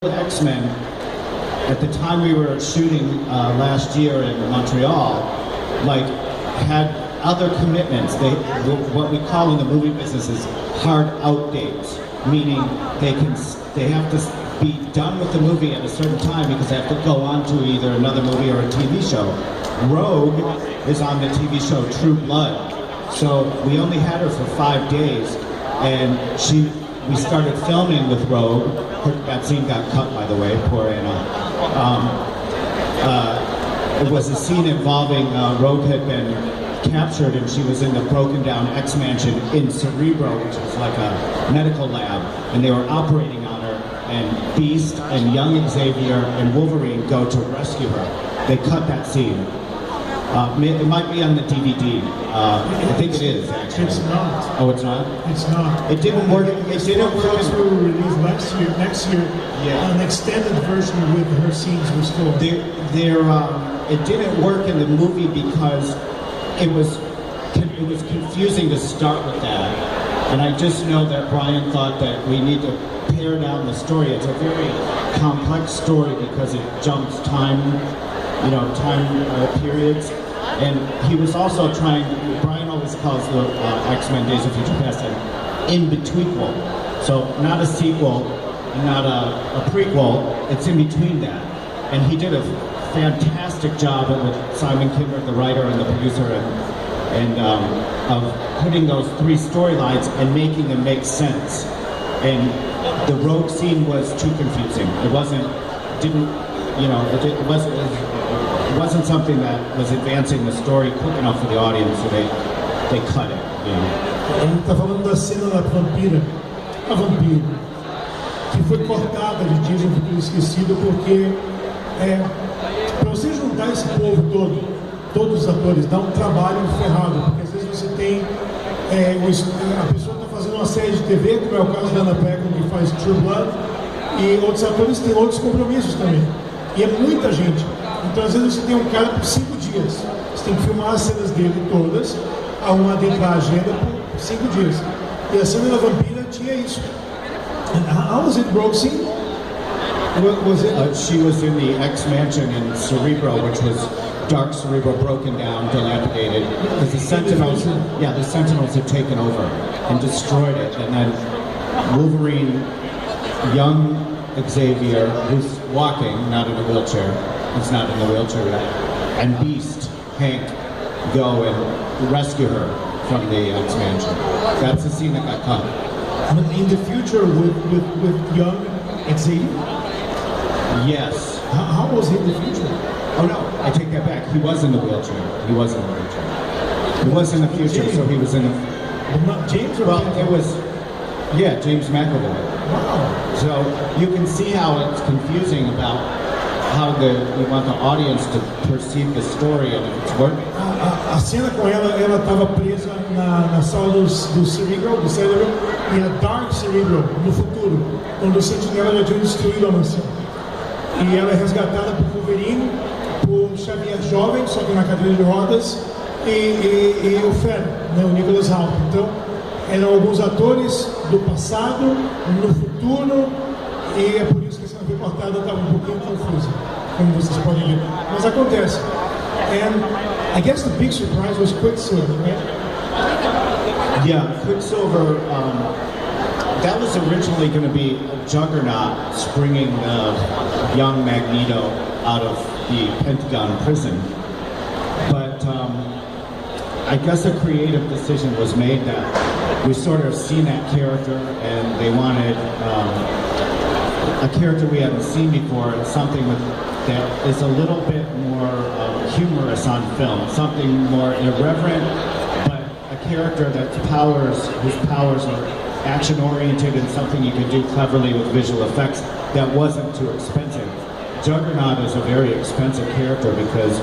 X-Men, at the time we were shooting last year in Montreal, like had other commitments. What we call in the movie business is hard out dates, meaning they have to be done with the movie at a certain time because they have to go on to either another movie or a TV show. Rogue is on the TV show True Blood, so we only had her for 5 days, and we started filming with Rogue. That scene got cut, by the way, poor Anna. It was a scene involving Rogue had been captured and she was in the broken down X Mansion in Cerebro, which is like a medical lab, and they were operating on her, and Beast and young Xavier and Wolverine go to rescue her. They cut that scene. It might be on the DVD. I think it is, actually. It's not. Oh, it's not? It's not. It didn't work. It didn't work. Also released next year, Yeah. an extended version with her scenes restored. It didn't work in the movie because it was confusing to start with that. And I just know that Brian thought that we need to pare down the story. It's a very complex story because it jumps time periods. And he was also trying, Brian always calls the X-Men Days of Future Past an in-betweenquel. So not a sequel, not a prequel, it's in between that. And he did a fantastic job with Simon Kinberg, the writer and the producer, and of putting those 3 storylines and making them make sense. And the Rogue scene was too confusing. It wasn't something that was advancing the story quick enough for the audience, so they cut it. Ele está falando da cena da vampira, a vampira, que foi cortada de Dias do Futuro Esquecido porque para você juntar esse povo todo, todos os atores, dá um trabalho ferrado, porque às vezes você tem a pessoa está fazendo uma série de TV, como é o caso da Anna Paquin, que faz True Blood, e outros atores têm outros compromissos também, e é muita gente. Então às vezes você tem um cara por 5 dias, você tem que filmar as cenas dele todas, arrumar dentro da agenda por 5 dias. E a cena da vampira tinha isso. And how was it, Rogue scene? Was it? She was in the X Mansion in Cerebro, which was dark Cerebro, broken down, dilapidated, because the Sentinels had taken over and destroyed it. And then Wolverine, young Xavier, who's walking, not in a wheelchair, he's not in the wheelchair yet, and Beast, Hank, go and rescue her from the X Mansion. That's the scene that got cut. But in the future with young Xavier? Yes. How was he in the future? Oh no, I take that back. He was in the wheelchair. He was in the wheelchair. He was in the future, so he was in the... But not James or Well, it was... Yeah, James McAvoy. Wow. So you can see how it's confusing about how we want the audience to perceive the story and if it's working. A cena com ela estava presa na sala do Cerebro, e a Dark Cerebro, no futuro, quando o Sentinela já tinha destruído a mansão. E ela é resgatada por Wolverine, por Xavier jovem, só que na cadeira de rodas, e o Fera, né, o Nicholas Hoult. Então, eram alguns atores do passado, no futuro, e é por isso que a cena foi cortada, estava um pouquinho confusa, como vocês podem ver. Mas acontece. And I guess the big surprise was Quicksilver, right? Yeah, Quicksilver, that was originally going to be a Juggernaut springing young Magneto out of the Pentagon prison. But I guess a creative decision was made that we sort of seen that character and they wanted a character we haven't seen before, and something that is a little bit more humorous on film, something more irreverent, but a character whose powers are action-oriented and something you can do cleverly with visual effects that wasn't too expensive. Juggernaut is a very expensive character because